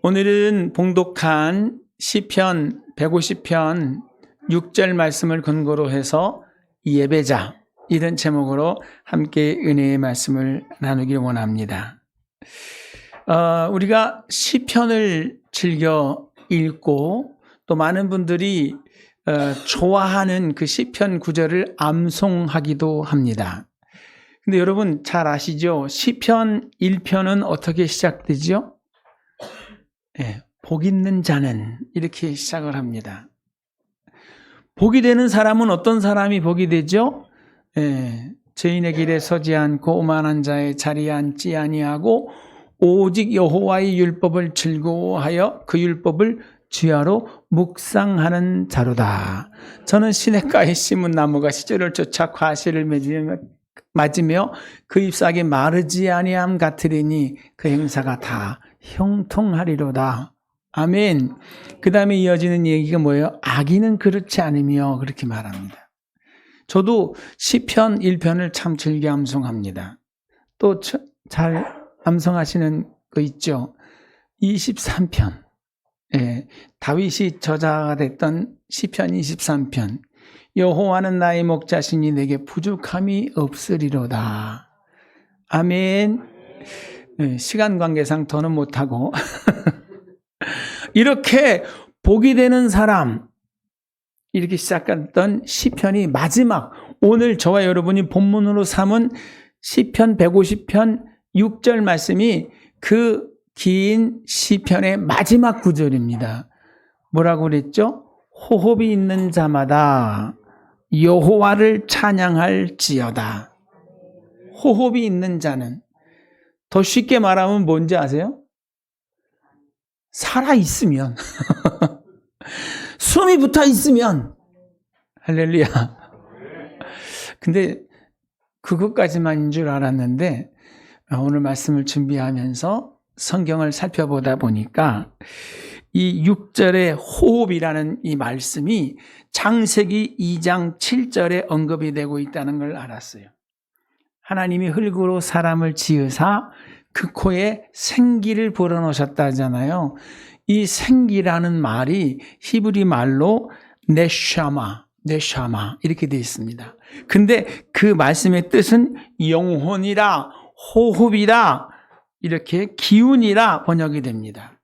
오늘은 봉독한 시편 150편 6절 말씀을 근거로 해서 예배자, 이런 제목으로 함께 은혜의 말씀을 나누길 원합니다. 우리가 시편을 즐겨 읽고 또 많은 분들이 좋아하는 그 시편 구절을 암송하기도 합니다. 근데 여러분 잘 아시죠? 시편 1편은 어떻게 시작되죠? 복 있는 자는, 이렇게 시작을 합니다. 복이 되는 사람은 어떤 사람이 복이 되죠? 죄인의 길에 서지 않고 오만한 자의 자리에 앉지 아니하고 오직 여호와의 율법을 즐거워하여 그 율법을 주야로 묵상하는 자로다. 저는 시냇가에 심은 나무가 시절을 쫓아 과실을 맞으며 그 잎사귀 마르지 아니함 같으리니 그 행사가 다 형통하리로다. 아멘. 그 다음에 이어지는 얘기가 뭐예요? 악인은 그렇지 않으며, 그렇게 말합니다. 저도 시편 1편을 참 즐겨 암송합니다. 또 잘 암송하시는 거 있죠? 23편. 다윗이 저자가 됐던 시편 23편. 여호와는 나의 목자시니 내게 부족함이 없으리로다. 아멘. 시간 관계상 더는 못하고 이렇게 복이 되는 사람, 이렇게 시작했던 시편이 마지막, 오늘 저와 여러분이 본문으로 삼은 시편 150편 6절 말씀이 그 긴 시편의 마지막 구절입니다. 뭐라고 그랬죠? 호흡이 있는 자마다 여호와를 찬양할지어다. 호흡이 있는 자는, 더 쉽게 말하면 뭔지 아세요? 살아있으면 숨이 붙어있으면, 할렐루야. 근데 그것까지만인 줄 알았는데 오늘 말씀을 준비하면서 성경을 살펴보다 보니까 이 6절의 호흡이라는 이 말씀이 창세기 2장 7절에 언급이 되고 있다는 걸 알았어요. 하나님이 흙으로 사람을 지으사 그 코에 생기를 불어넣으셨다 하잖아요. 이 생기라는 말이 히브리 말로 네샤마 이렇게 되어 있습니다. 근데 그 말씀의 뜻은 영혼이라, 호흡이라, 이렇게 기운이라 번역이 됩니다.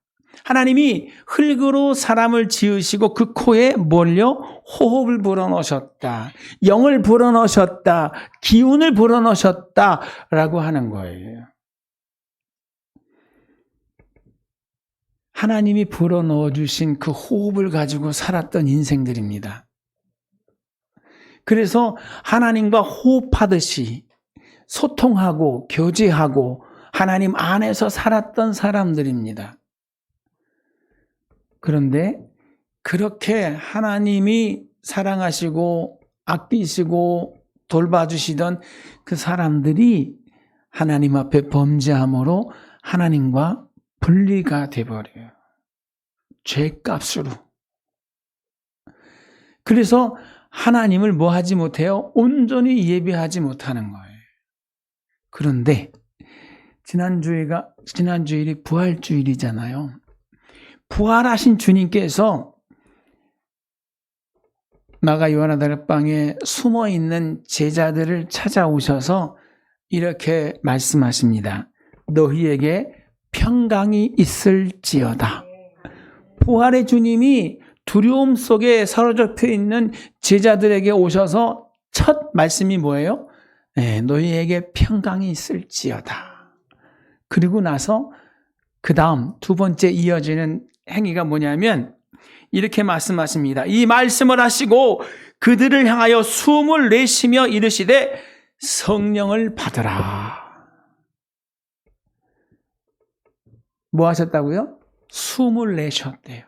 하나님이 흙으로 사람을 지으시고 그 코에 뭘요? 호흡을 불어넣으셨다. 영을 불어넣으셨다. 기운을 불어넣으셨다라고 하는 거예요. 하나님이 불어넣어 주신 그 호흡을 가지고 살았던 인생들입니다. 그래서 하나님과 호흡하듯이 소통하고 교제하고 하나님 안에서 살았던 사람들입니다. 그런데 그렇게 하나님이 사랑하시고 아끼시고 돌봐주시던 그 사람들이 하나님 앞에 범죄함으로 하나님과 분리가 돼버려요. 죄값으로. 그래서 하나님을 뭐 하지 못해요? 온전히 예배하지 못하는 거예요. 그런데 지난 주일이 부활주일이잖아요. 부활하신 주님께서 마가 요한의 다락방에 숨어있는 제자들을 찾아오셔서 이렇게 말씀하십니다. 너희에게 평강이 있을지어다. 부활의 주님이 두려움 속에 사로잡혀 있는 제자들에게 오셔서 첫 말씀이 뭐예요? 너희에게 평강이 있을지어다. 그리고 나서 그 다음 두 번째 이어지는 행위가 뭐냐면 이렇게 말씀하십니다. 이 말씀을 하시고 그들을 향하여 숨을 내쉬며 이르시되 성령을 받으라. 뭐 하셨다고요? 숨을 내셨대요.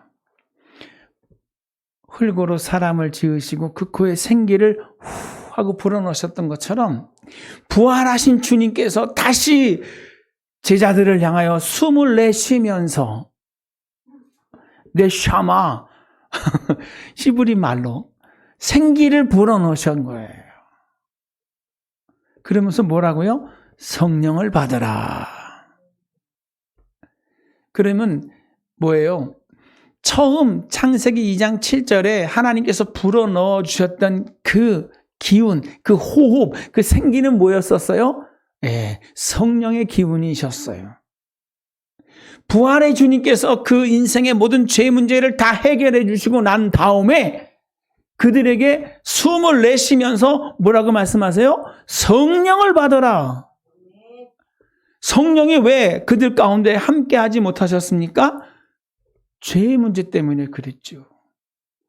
흙으로 사람을 지으시고 그 코에 생기를 후 하고 불어넣으셨던 것처럼 부활하신 주님께서 다시 제자들을 향하여 숨을 내쉬면서 네샤마 히브리 말로 생기를 불어넣으신 거예요. 그러면서 뭐라고요? 성령을 받으라. 그러면 뭐예요? 처음 창세기 2장 7절에 하나님께서 불어넣어 주셨던 그 기운, 그 호흡, 그 생기는 뭐였었어요? 성령의 기운이셨어요. 부활의 주님께서 그 인생의 모든 죄 문제를 다 해결해 주시고 난 다음에 그들에게 숨을 내쉬면서 뭐라고 말씀하세요? 성령을 받아라. 성령이 왜 그들 가운데 함께하지 못하셨습니까? 죄의 문제 때문에 그랬죠.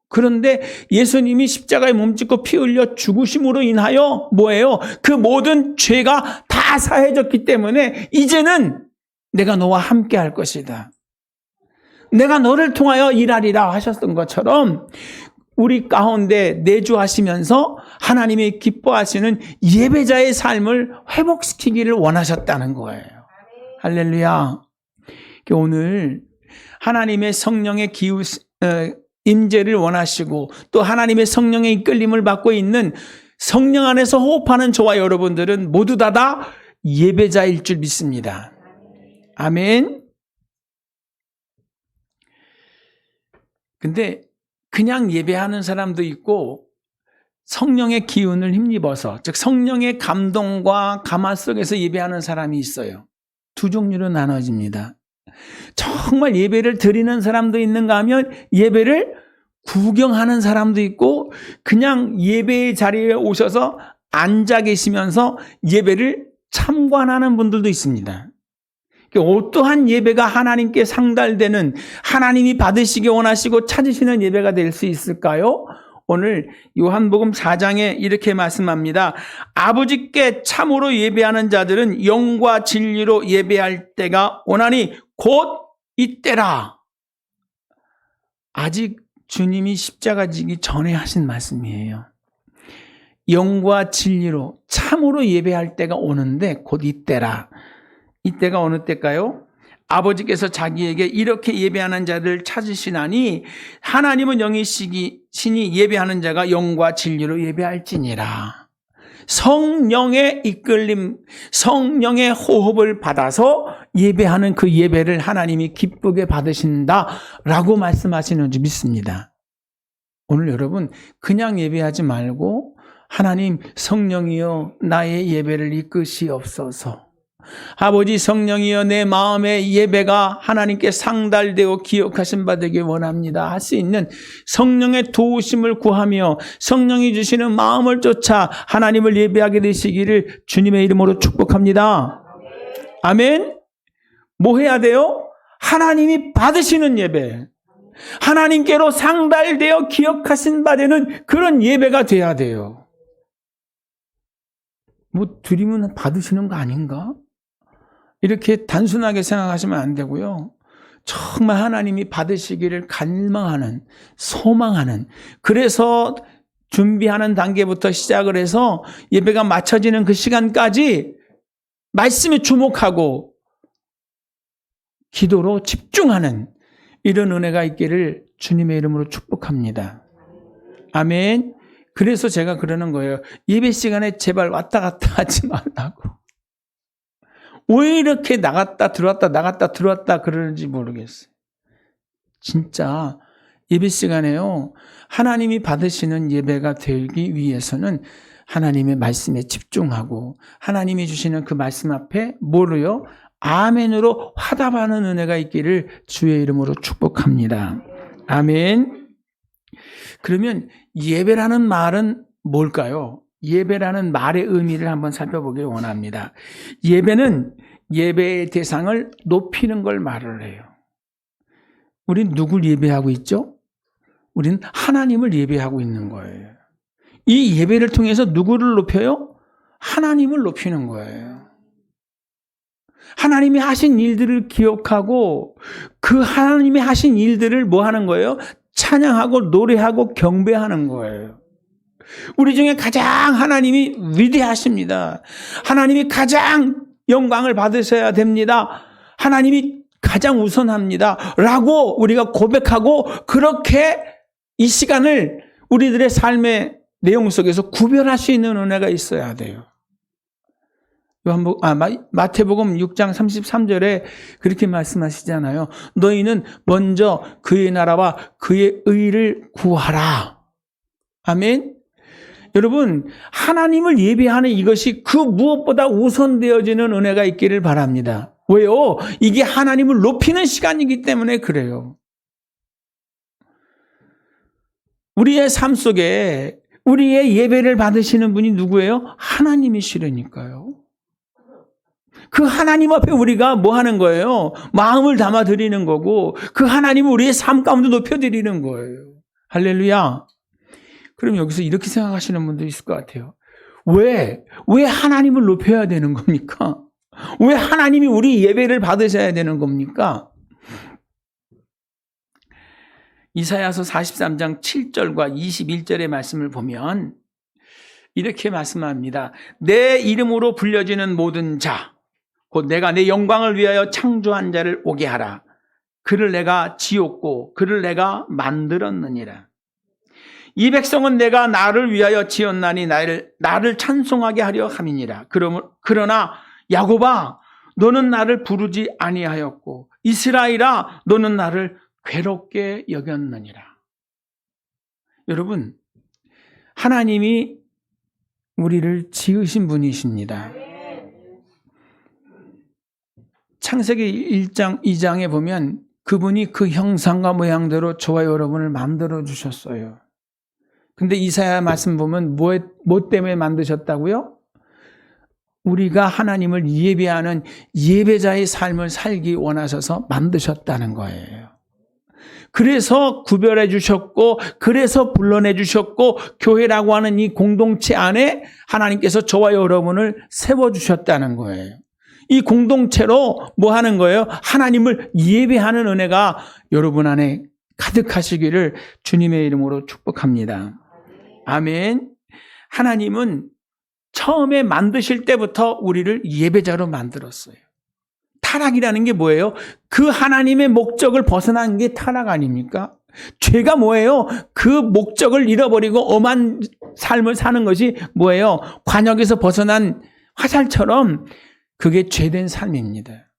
그런데 예수님이 십자가에 몸짓고 피 흘려 죽으심으로 인하여 뭐예요? 그 모든 죄가 다 사해졌기 때문에 이제는 내가 너와 함께 할 것이다. 내가 너를 통하여 일하리라 하셨던 것처럼 우리 가운데 내주하시면서 하나님이 기뻐하시는 예배자의 삶을 회복시키기를 원하셨다는 거예요. 할렐루야. 오늘 하나님의 성령의 임재를 원하시고 또 하나님의 성령의 이끌림을 받고 있는 성령 안에서 호흡하는 저와 여러분들은 모두 다 예배자일 줄 믿습니다. 아멘. 근데 그냥 예배하는 사람도 있고 성령의 기운을 힘입어서, 즉 성령의 감동과 감화 속에서 예배하는 사람이 있어요. 두 종류로 나눠집니다. 정말 예배를 드리는 사람도 있는가 하면 예배를 구경하는 사람도 있고 그냥 예배의 자리에 오셔서 앉아 계시면서 예배를 참관하는 분들도 있습니다. 어떠한 예배가 하나님께 상달되는, 하나님이 받으시기 원하시고 찾으시는 예배가 될 수 있을까요? 오늘 요한복음 4장에 이렇게 말씀합니다. 아버지께 참으로 예배하는 자들은 영과 진리로 예배할 때가 오나니 곧 이때라. 아직 주님이 십자가 지기 전에 하신 말씀이에요. 영과 진리로 참으로 예배할 때가 오는데 곧 이때라. 이때가 어느 때일까요? 아버지께서 자기에게 이렇게 예배하는 자를 찾으시나니 하나님은 영이시니 예배하는 자가 영과 진리로 예배할지니라. 성령의 이끌림, 성령의 호흡을 받아서 예배하는 그 예배를 하나님이 기쁘게 받으신다라고 말씀하시는 줄 믿습니다. 오늘 여러분 그냥 예배하지 말고 하나님 성령이여 나의 예배를 이끄시옵소서. 아버지 성령이여 내 마음의 예배가 하나님께 상달되어 기억하신 바 되길 원합니다 할 수 있는 성령의 도우심을 구하며 성령이 주시는 마음을 쫓아 하나님을 예배하게 되시기를 주님의 이름으로 축복합니다. 아멘. 뭐 해야 돼요? 하나님이 받으시는 예배, 하나님께로 상달되어 기억하신 바 되는 그런 예배가 돼야 돼요. 뭐 드리면 받으시는 거 아닌가? 이렇게 단순하게 생각하시면 안 되고요. 정말 하나님이 받으시기를 갈망하는, 소망하는, 그래서 준비하는 단계부터 시작을 해서 예배가 마쳐지는 그 시간까지 말씀에 주목하고 기도로 집중하는 이런 은혜가 있기를 주님의 이름으로 축복합니다. 아멘. 그래서 제가 그러는 거예요. 예배 시간에 제발 왔다 갔다 하지 말라고. 왜 이렇게 나갔다 들어왔다 그러는지 모르겠어요. 진짜 예배 시간에요. 하나님이 받으시는 예배가 되기 위해서는 하나님의 말씀에 집중하고 하나님이 주시는 그 말씀 앞에 뭐로요? 아멘으로 화답하는 은혜가 있기를 주의 이름으로 축복합니다. 아멘. 그러면 예배라는 말은 뭘까요? 예배라는 말의 의미를 한번 살펴보길 원합니다. 예배는 예배의 대상을 높이는 걸 말을 해요. 우린 누굴 예배하고 있죠? 우린 하나님을 예배하고 있는 거예요. 이 예배를 통해서 누구를 높여요? 하나님을 높이는 거예요. 하나님이 하신 일들을 기억하고 그 하나님이 하신 일들을 뭐 하는 거예요? 찬양하고 노래하고 경배하는 거예요. 우리 중에 가장 하나님이 위대하십니다. 하나님이 가장 영광을 받으셔야 됩니다. 하나님이 가장 우선합니다. 라고 우리가 고백하고 그렇게 이 시간을 우리들의 삶의 내용 속에서 구별할 수 있는 은혜가 있어야 돼요. 마태복음 6장 33절에 그렇게 말씀하시잖아요. 너희는 먼저 그의 나라와 그의 의를 구하라. 아멘. 여러분, 하나님을 예배하는 이것이 그 무엇보다 우선되어지는 은혜가 있기를 바랍니다. 왜요? 이게 하나님을 높이는 시간이기 때문에 그래요. 우리의 삶 속에 우리의 예배를 받으시는 분이 누구예요? 하나님이시라니까요. 그 하나님 앞에 우리가 뭐 하는 거예요? 마음을 담아 드리는 거고, 그 하나님을 우리의 삶 가운데 높여 드리는 거예요. 할렐루야. 그럼 여기서 이렇게 생각하시는 분도 있을 것 같아요. 왜 하나님을 높여야 되는 겁니까? 왜 하나님이 우리 예배를 받으셔야 되는 겁니까? 이사야서 43장 7절과 21절의 말씀을 보면 이렇게 말씀합니다. 내 이름으로 불려지는 모든 자, 곧 내가 내 영광을 위하여 창조한 자를 오게 하라. 그를 내가 지었고 그를 내가 만들었느니라. 이 백성은 내가 나를 위하여 지었나니 나를 찬송하게 하려 함이니라. 그러나 야곱아, 너는 나를 부르지 아니하였고 이스라엘아, 너는 나를 괴롭게 여겼느니라. 여러분, 하나님이 우리를 지으신 분이십니다. 창세기 1장, 2장에 보면 그분이 그 형상과 모양대로 저와 여러분을 만들어 주셨어요. 근데 이사야 말씀 보면 뭐 때문에 만드셨다고요? 우리가 하나님을 예배하는 예배자의 삶을 살기 원하셔서 만드셨다는 거예요. 그래서 구별해 주셨고, 그래서 불러내 주셨고, 교회라고 하는 이 공동체 안에 하나님께서 저와 여러분을 세워주셨다는 거예요. 이 공동체로 뭐 하는 거예요? 하나님을 예배하는 은혜가 여러분 안에 가득하시기를 주님의 이름으로 축복합니다. 아멘. 하나님은 처음에 만드실 때부터 우리를 예배자로 만들었어요. 타락이라는 게 뭐예요? 그 하나님의 목적을 벗어난 게 타락 아닙니까? 죄가 뭐예요? 그 목적을 잃어버리고 엄한 삶을 사는 것이 뭐예요? 관역에서 벗어난 화살처럼 그게 죄된 삶입니다.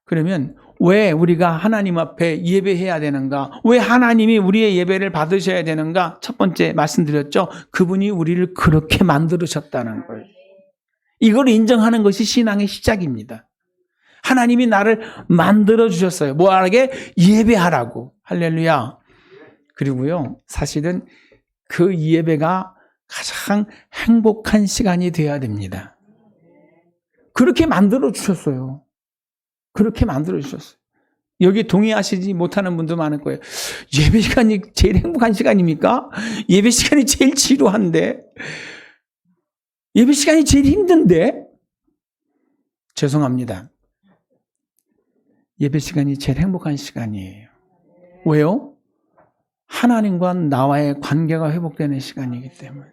그러면 왜 우리가 하나님 앞에 예배해야 되는가? 왜 하나님이 우리의 예배를 받으셔야 되는가? 첫 번째 말씀드렸죠. 그분이 우리를 그렇게 만들으셨다는 거예요. 이걸 인정하는 것이 신앙의 시작입니다. 하나님이 나를 만들어주셨어요. 뭐하게? 예배하라고. 할렐루야. 그리고요, 사실은 그 예배가 가장 행복한 시간이 되어야 됩니다. 그렇게 만들어주셨어요. 그렇게 만들어주셨어요. 여기 동의하시지 못하는 분도 많을 거예요. 예배 시간이 제일 행복한 시간입니까? 예배 시간이 제일 지루한데? 예배 시간이 제일 힘든데? 죄송합니다. 예배 시간이 제일 행복한 시간이에요. 왜요? 하나님과 나와의 관계가 회복되는 시간이기 때문에.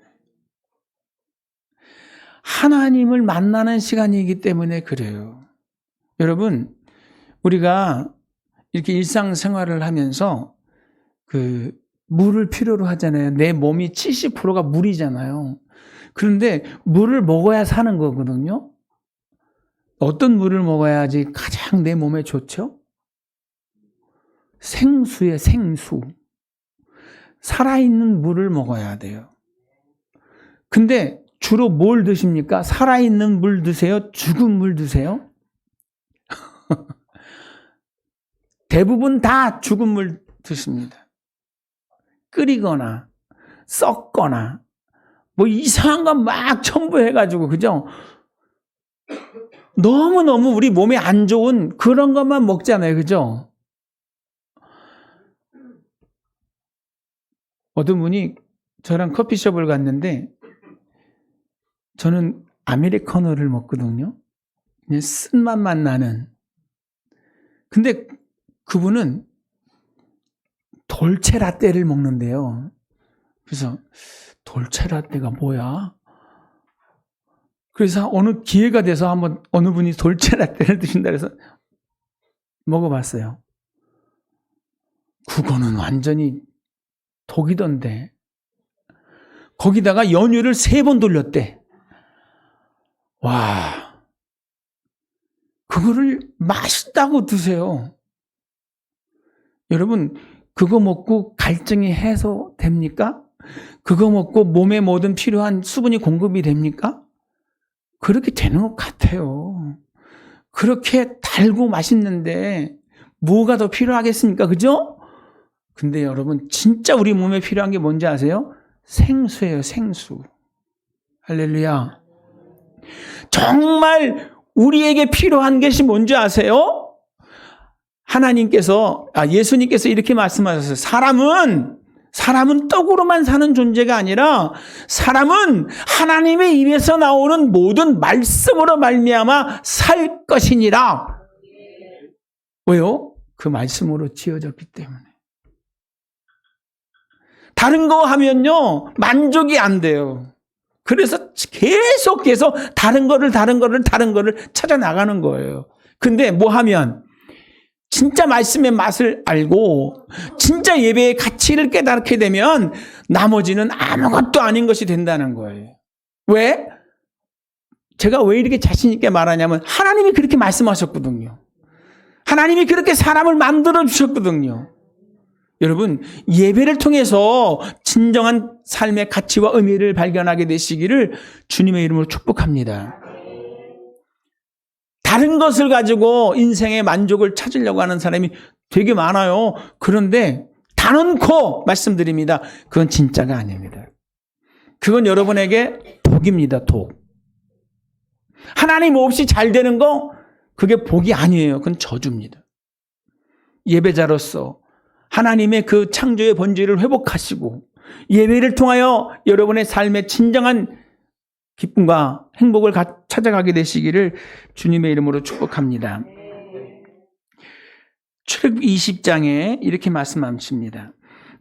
하나님을 만나는 시간이기 때문에 그래요. 여러분, 우리가 이렇게 일상생활을 하면서 그 물을 필요로 하잖아요. 내 몸이 70%가 물이잖아요. 그런데 물을 먹어야 사는 거거든요. 어떤 물을 먹어야지 가장 내 몸에 좋죠? 생수예요, 생수. 살아있는 물을 먹어야 돼요. 근데 주로 뭘 드십니까? 살아있는 물 드세요? 죽은 물 드세요? 대부분 다 죽은 물 드십니다. 끓이거나 썩거나 뭐 이상한 거 막 첨부해가지고, 그죠? 너무너무 우리 몸에 안 좋은 그런 것만 먹잖아요. 그죠? 어떤 분이 저랑 커피숍을 갔는데 저는 아메리카노를 먹거든요. 그냥 쓴맛만 나는. 근데 그분은 돌체 라떼를 먹는데요. 그래서 돌체 라떼가 뭐야? 그래서 어느 기회가 돼서 한번 어느 분이 돌체 라떼를 드신다 그래서 먹어봤어요. 그거는 완전히 독이던데. 거기다가 연유를 3번 돌렸대. 와, 그거를 맛있다고 드세요. 여러분, 그거 먹고 갈증이 해소됩니까? 그거 먹고 몸에 모든 필요한 수분이 공급이 됩니까? 그렇게 되는 것 같아요. 그렇게 달고 맛있는데 뭐가 더 필요하겠습니까? 그죠? 근데 여러분, 진짜 우리 몸에 필요한 게 뭔지 아세요? 생수예요, 생수. 할렐루야. 정말 우리에게 필요한 것이 뭔지 아세요? 예수님께서 이렇게 말씀하셨어요. 사람은 떡으로만 사는 존재가 아니라 사람은 하나님의 입에서 나오는 모든 말씀으로 말미암아 살 것이니라. 왜요? 그 말씀으로 지어졌기 때문에. 다른 거 하면요, 만족이 안 돼요. 그래서 계속해서 다른 거를 찾아 나가는 거예요. 근데 뭐 하면 진짜 말씀의 맛을 알고 진짜 예배의 가치를 깨닫게 되면 나머지는 아무것도 아닌 것이 된다는 거예요. 왜? 제가 왜 이렇게 자신 있게 말하냐면 하나님이 그렇게 말씀하셨거든요. 하나님이 그렇게 사람을 만들어 주셨거든요. 여러분, 예배를 통해서 진정한 삶의 가치와 의미를 발견하게 되시기를 주님의 이름으로 축복합니다. 다른 것을 가지고 인생의 만족을 찾으려고 하는 사람이 되게 많아요. 그런데 단언코 말씀드립니다. 그건 진짜가 아닙니다. 그건 여러분에게 복입니다. 독. 하나님 없이 잘 되는 거, 그게 복이 아니에요. 그건 저주입니다. 예배자로서 하나님의 그 창조의 본질을 회복하시고 예배를 통하여 여러분의 삶의 진정한 기쁨과 행복을 찾아가게 되시기를 주님의 이름으로 축복합니다. 출애굽기 20장에 이렇게 말씀하십니다.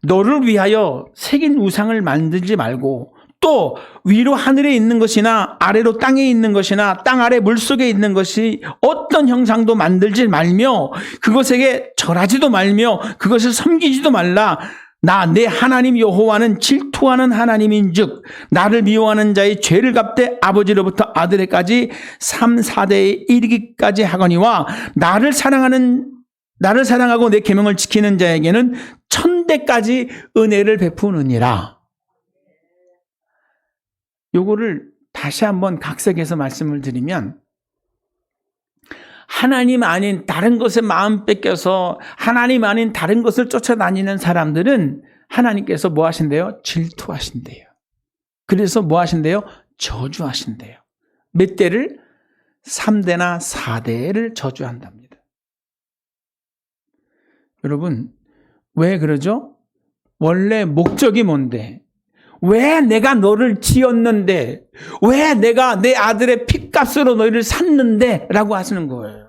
너를 위하여 새긴 우상을 만들지 말고 또 위로 하늘에 있는 것이나 아래로 땅에 있는 것이나 땅 아래 물속에 있는 것이 어떤 형상도 만들지 말며 그것에게 절하지도 말며 그것을 섬기지도 말라. 나 내 하나님 여호와는 질투하는 하나님인즉 나를 미워하는 자의 죄를 갚되 아버지로부터 아들에까지 3, 4대에 이르기까지 하거니와 나를 사랑하고 내 계명을 지키는 자에게는 1000대까지 은혜를 베푸느니라. 요거를 다시 한번 각색해서 말씀을 드리면 하나님 아닌 다른 것에 마음 뺏겨서 하나님 아닌 다른 것을 쫓아다니는 사람들은 하나님께서 뭐 하신대요? 질투하신대요. 그래서 뭐 하신대요? 저주하신대요. 몇 대를? 3대나 4대를 저주한답니다. 여러분, 왜 그러죠? 원래 목적이 뭔데? 왜 내가 너를 지었는데, 왜 내가 내 아들의 핏값으로 너희를 샀는데 라고 하시는 거예요.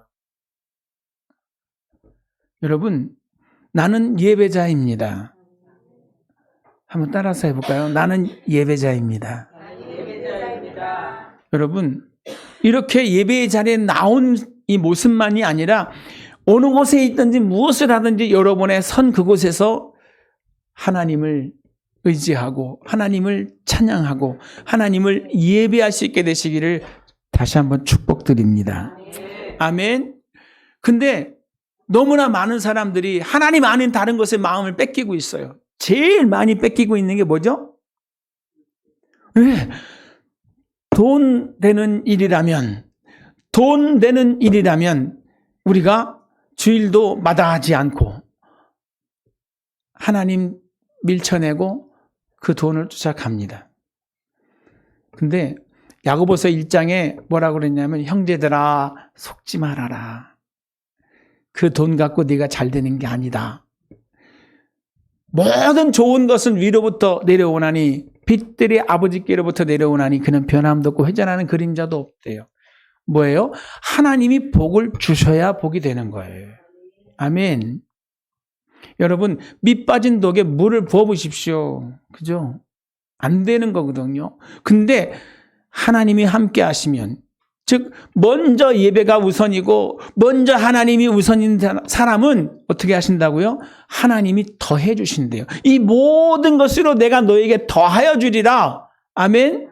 여러분, 나는 예배자입니다. 한번 따라서 해볼까요? 나는 예배자입니다. 여러분, 이렇게 예배의 자리에 나온 이 모습만이 아니라 어느 곳에 있든지 무엇을 하든지 여러분의 선 그곳에서 하나님을 의지하고 하나님을 찬양하고 하나님을 예배할 수 있게 되시기를 다시 한번 축복드립니다. 아멘. 근데 너무나 많은 사람들이 하나님 아닌 다른 것에 마음을 뺏기고 있어요. 제일 많이 뺏기고 있는 게 뭐죠? 왜? 돈 되는 일이라면 우리가 주일도 마다하지 않고 하나님 밀쳐내고 그 돈을 쫓아갑니다. 근데 야고보서 1장에 뭐라고 그랬냐면 형제들아 속지 말아라. 그 돈 갖고 네가 잘 되는 게 아니다. 모든 좋은 것은 위로부터 내려오나니 빛들이 아버지께로부터 내려오나니 그는 변함도 없고 회전하는 그림자도 없대요. 뭐예요? 하나님이 복을 주셔야 복이 되는 거예요. 아멘. 여러분, 밑 빠진 독에 물을 부어보십시오. 그죠? 안 되는 거거든요. 근데 하나님이 함께 하시면, 즉 먼저 예배가 우선이고 먼저 하나님이 우선인 사람은 어떻게 하신다고요? 하나님이 더해 주신대요. 이 모든 것으로 내가 너에게 더하여 주리라. 아멘.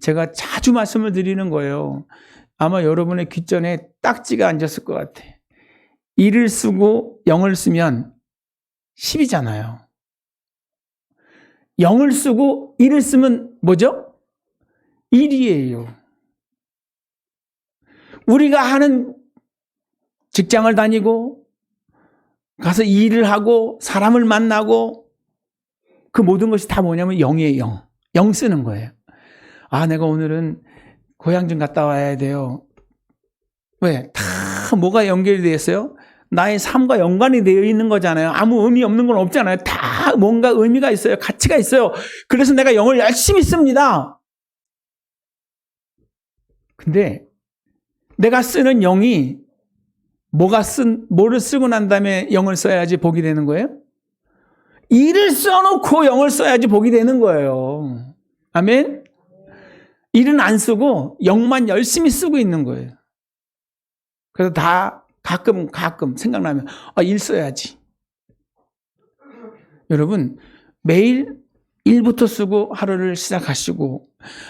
제가 자주 말씀을 드리는 거예요. 아마 여러분의 귓전에 딱지가 앉았을 것 같아. 이를 쓰고 영을 쓰면 10이잖아요. 영을 쓰고 이를 쓰면 뭐죠? 1이에요. 우리가 하는 직장을 다니고 가서 일을 하고 사람을 만나고 그 모든 것이 다 뭐냐면 영이에요. 영. 영 쓰는 거예요. 아, 내가 오늘은 고향 좀 갔다 와야 돼요. 왜? 다 뭐가 연결이 되어 있어요? 나의 삶과 연관이 되어 있는 거잖아요. 아무 의미 없는 건 없잖아요. 다 뭔가 의미가 있어요. 가치가 있어요. 그래서 내가 영을 열심히 씁니다. 근데 내가 쓰는 영이 뭐를 쓰고 난 다음에 영을 써야지 복이 되는 거예요? 일을 써놓고 영을 써야지 복이 되는 거예요. 아멘? 일은 안 쓰고 영만 열심히 쓰고 있는 거예요. 그래서 다 가끔 생각나면 일 써야지. 여러분 매일 일부터 쓰고 하루를 시작하시고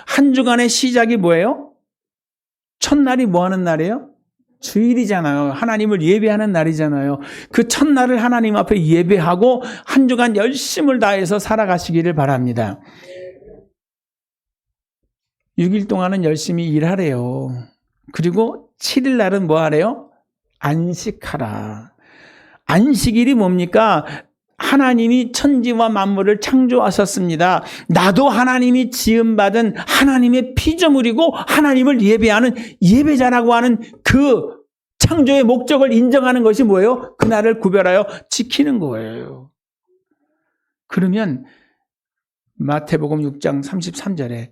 한 주간의 시작이 뭐예요? 첫날이 뭐 하는 날이에요? 주일이잖아요. 하나님을 예배하는 날이잖아요. 그 첫날을 하나님 앞에 예배하고 한 주간 열심을 다해서 살아가시기를 바랍니다. 6일 동안은 열심히 일하래요. 그리고 7일 날은 뭐 하래요? 안식하라. 안식일이 뭡니까? 하나님이 천지와 만물을 창조하셨습니다. 나도 하나님이 지음받은 하나님의 피조물이고 하나님을 예배하는 예배자라고 하는 그 창조의 목적을 인정하는 것이 뭐예요? 그날을 구별하여 지키는 거예요. 그러면 마태복음 6장 33절에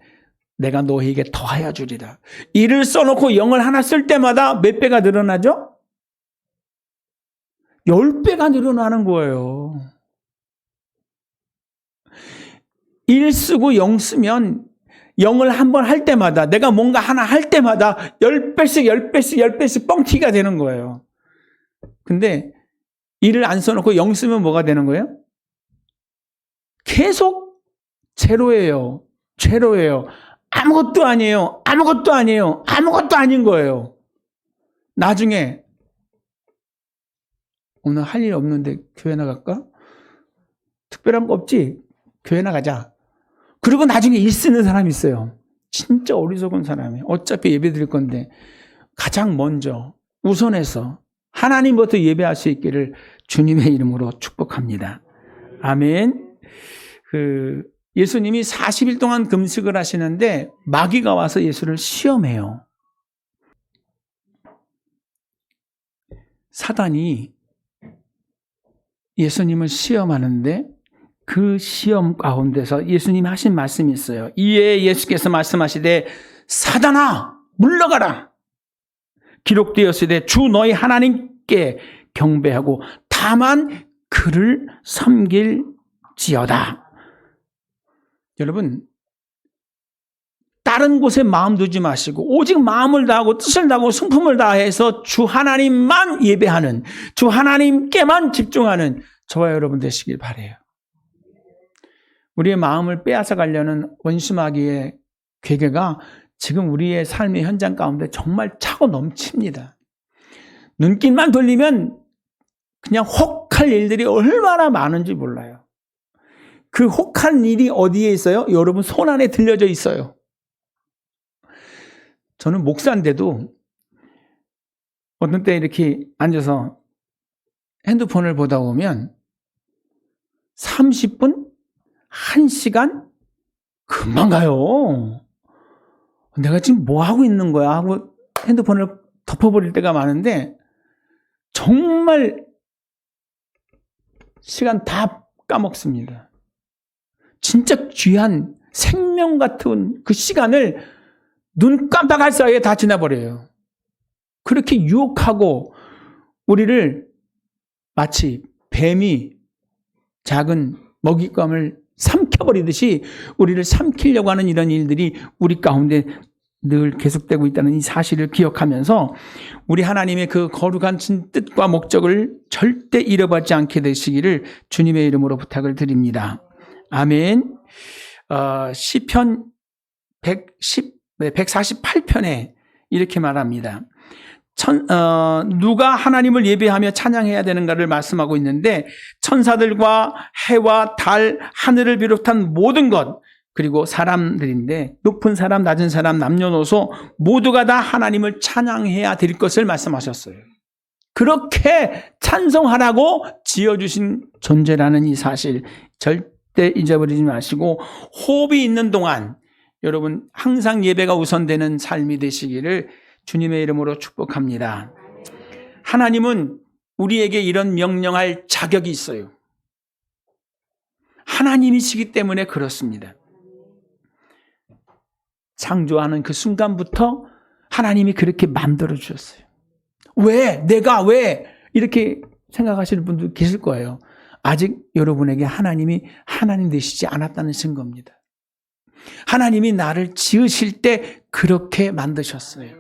내가 너희에게 더하여 주리라. 일을 써놓고 영을 하나 쓸 때마다 몇 배가 늘어나죠? 10배가 늘어나는 거예요. 일 쓰고 영 쓰면 영을 한번 할 때마다 내가 뭔가 하나 할 때마다 10배씩 뻥튀기가 되는 거예요. 근데 일을 안 써놓고 영 쓰면 뭐가 되는 거예요? 계속 제로예요. 아무것도 아니에요. 아무것도 아닌 거예요. 나중에 오늘 할 일 없는데 교회 나갈까? 특별한 거 없지? 교회 나가자. 그리고 나중에 일 쓰는 사람이 있어요. 진짜 어리석은 사람이에요. 어차피 예배 드릴 건데 가장 먼저 우선해서 하나님부터 예배할 수 있기를 주님의 이름으로 축복합니다. 아멘. 예수님이 40일 동안 금식을 하시는데 마귀가 와서 예수를 시험해요. 사단이 예수님을 시험하는데 그 시험 가운데서 예수님이 하신 말씀이 있어요. 이에 예수께서 말씀하시되 사단아 물러가라. 기록되었으되 주 너희 하나님께 경배하고 다만 그를 섬길지어다. 여러분 다른 곳에 마음 두지 마시고 오직 마음을 다하고 뜻을 다하고 성품을 다해서 주 하나님만 예배하는, 주 하나님께만 집중하는 저와 여러분 되시길 바라요. 우리의 마음을 빼앗아 가려는 원수마귀의 괴계가 지금 우리의 삶의 현장 가운데 정말 차고 넘칩니다. 눈길만 돌리면 그냥 혹할 일들이 얼마나 많은지 몰라요. 그 혹한 일이 어디에 있어요? 여러분 손 안에 들려져 있어요. 저는 목사인데도 어떤 때 이렇게 앉아서 핸드폰을 보다 보면 30분? 1시간? 금방 가요. 내가 지금 뭐 하고 있는 거야? 하고 핸드폰을 덮어버릴 때가 많은데 정말 시간 다 까먹습니다. 진짜 귀한 생명 같은 그 시간을 눈 깜빡할 사이에 다 지나버려요. 그렇게 유혹하고 우리를 마치 뱀이 작은 먹잇감을 삼켜버리듯이 우리를 삼키려고 하는 이런 일들이 우리 가운데 늘 계속되고 있다는 이 사실을 기억하면서 우리 하나님의 그 거룩한 뜻과 목적을 절대 잃어버리지 않게 되시기를 주님의 이름으로 부탁을 드립니다. 아멘. 시편 148편에 이렇게 말합니다. 누가 하나님을 예배하며 찬양해야 되는가를 말씀하고 있는데 천사들과 해와 달, 하늘을 비롯한 모든 것 그리고 사람들인데 높은 사람, 낮은 사람, 남녀노소 모두가 다 하나님을 찬양해야 될 것을 말씀하셨어요. 그렇게 찬송하라고 지어주신 존재라는 이 사실 절대 잊어버리지 마시고 호흡이 있는 동안 여러분 항상 예배가 우선되는 삶이 되시기를 주님의 이름으로 축복합니다. 하나님은 우리에게 이런 명령할 자격이 있어요. 하나님이시기 때문에 그렇습니다. 창조하는 그 순간부터 하나님이 그렇게 만들어 주셨어요. 왜? 내가 왜? 이렇게 생각하시는 분도 계실 거예요. 아직 여러분에게 하나님이 하나님 되시지 않았다는 증거입니다. 하나님이 나를 지으실 때 그렇게 만드셨어요.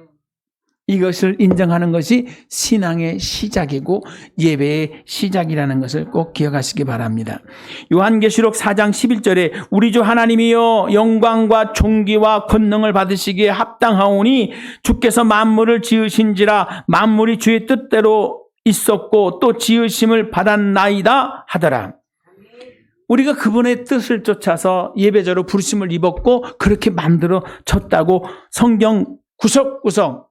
이것을 인정하는 것이 신앙의 시작이고 예배의 시작이라는 것을 꼭 기억하시기 바랍니다. 요한계시록 4장 11절에 우리 주 하나님이여 영광과 존귀와 권능을 받으시기에 합당하오니 주께서 만물을 지으신지라 만물이 주의 뜻대로 있었고 또 지으심을 받았나이다 하더라. 우리가 그분의 뜻을 쫓아서 예배자로 부르심을 입었고 그렇게 만들어졌다고 성경 구석구석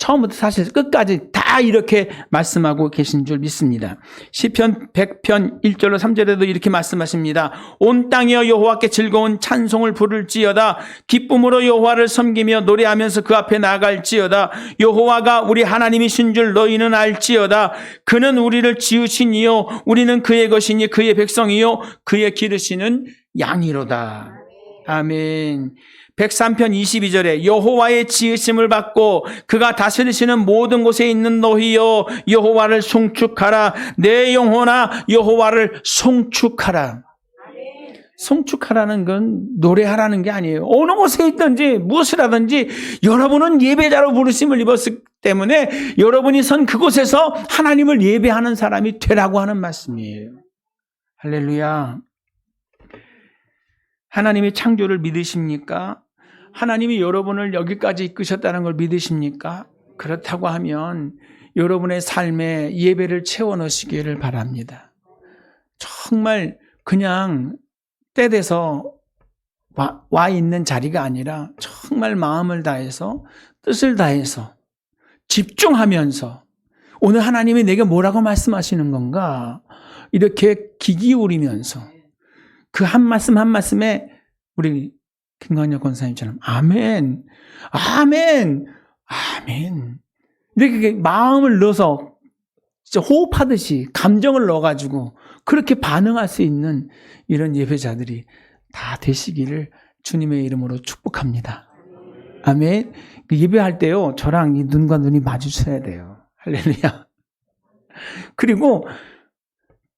처음부터 사실 끝까지 다 이렇게 말씀하고 계신 줄 믿습니다. 시편 100편 1절로 3절에도 이렇게 말씀하십니다. 온 땅이여 여호와께 즐거운 찬송을 부를지어다. 기쁨으로 여호와를 섬기며 노래하면서 그 앞에 나아갈지어다. 여호와가 우리 하나님이신 줄 너희는 알지어다. 그는 우리를 지으신 이요 우리는 그의 것이니 그의 백성이요 그의 기르시는 양이로다. 아멘. 103편 22절에 여호와의 지으심을 받고 그가 다스리시는 모든 곳에 있는 너희여 여호와를 송축하라. 내 영혼아 여호와를 송축하라. 송축하라는 건 노래하라는 게 아니에요. 어느 곳에 있든지 무엇을 하든지 여러분은 예배자로 부르심을 입었기 때문에 여러분이 선 그곳에서 하나님을 예배하는 사람이 되라고 하는 말씀이에요. 할렐루야. 하나님의 창조를 믿으십니까? 하나님이 여러분을 여기까지 이끄셨다는 걸 믿으십니까? 그렇다고 하면 여러분의 삶에 예배를 채워 넣으시기를 바랍니다. 정말 그냥 때돼서 와 있는 자리가 아니라 정말 마음을 다해서 뜻을 다해서 집중하면서 오늘 하나님이 내게 뭐라고 말씀하시는 건가? 이렇게 귀 기울이면서 그 한 말씀 한 말씀에 우리 김광렬 권사님처럼 아멘, 아멘, 아멘 이렇게 마음을 넣어서 진짜 호흡하듯이 감정을 넣어가지고 그렇게 반응할 수 있는 이런 예배자들이 다 되시기를 주님의 이름으로 축복합니다. 아멘. 예배할 때요 저랑 이 눈과 눈이 마주쳐야 돼요. 할렐루야. 그리고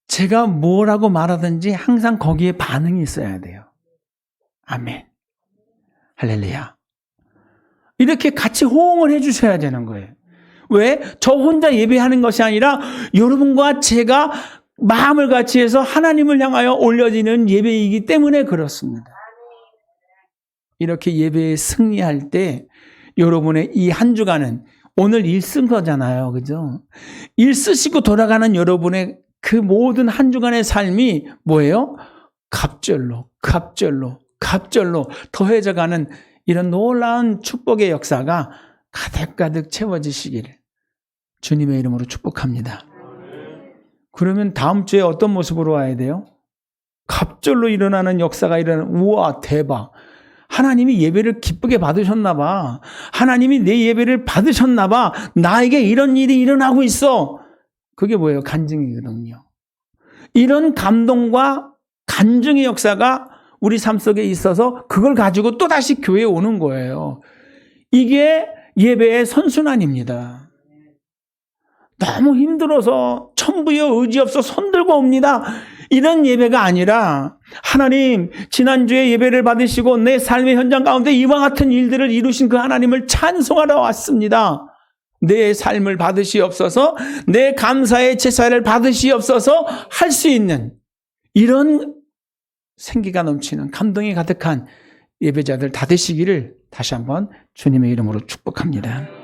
제가 뭐라고 말하든지 항상 거기에 반응이 있어야 돼요. 아멘. 할렐루야. 이렇게 같이 호응을 해주셔야 되는 거예요. 왜? 저 혼자 예배하는 것이 아니라 여러분과 제가 마음을 같이 해서 하나님을 향하여 올려지는 예배이기 때문에 그렇습니다. 이렇게 예배에 승리할 때 여러분의 이 한 주간은 오늘 일 쓴 거잖아요. 그죠? 일 쓰시고 돌아가는 여러분의 그 모든 한 주간의 삶이 뭐예요? 갑절로 더해져가는 이런 놀라운 축복의 역사가 가득가득 채워지시기를 주님의 이름으로 축복합니다. 그러면 다음 주에 어떤 모습으로 와야 돼요? 갑절로 일어나는 역사가 일어나는, 우와 대박. 하나님이 예배를 기쁘게 받으셨나 봐. 하나님이 내 예배를 받으셨나 봐. 나에게 이런 일이 일어나고 있어. 그게 뭐예요? 간증이거든요. 이런 감동과 간증의 역사가 우리 삶 속에 있어서 그걸 가지고 또다시 교회에 오는 거예요. 이게 예배의 선순환입니다. 너무 힘들어서 천부여 의지 없어 손들고 옵니다. 이런 예배가 아니라 하나님 지난주에 예배를 받으시고 내 삶의 현장 가운데 이와 같은 일들을 이루신 그 하나님을 찬송하러 왔습니다. 내 삶을 받으시옵소서, 내 감사의 제사를 받으시옵소서 할 수 있는 이런 생기가 넘치는 감동이 가득한 예배자들 다 되시기를 다시 한번 주님의 이름으로 축복합니다.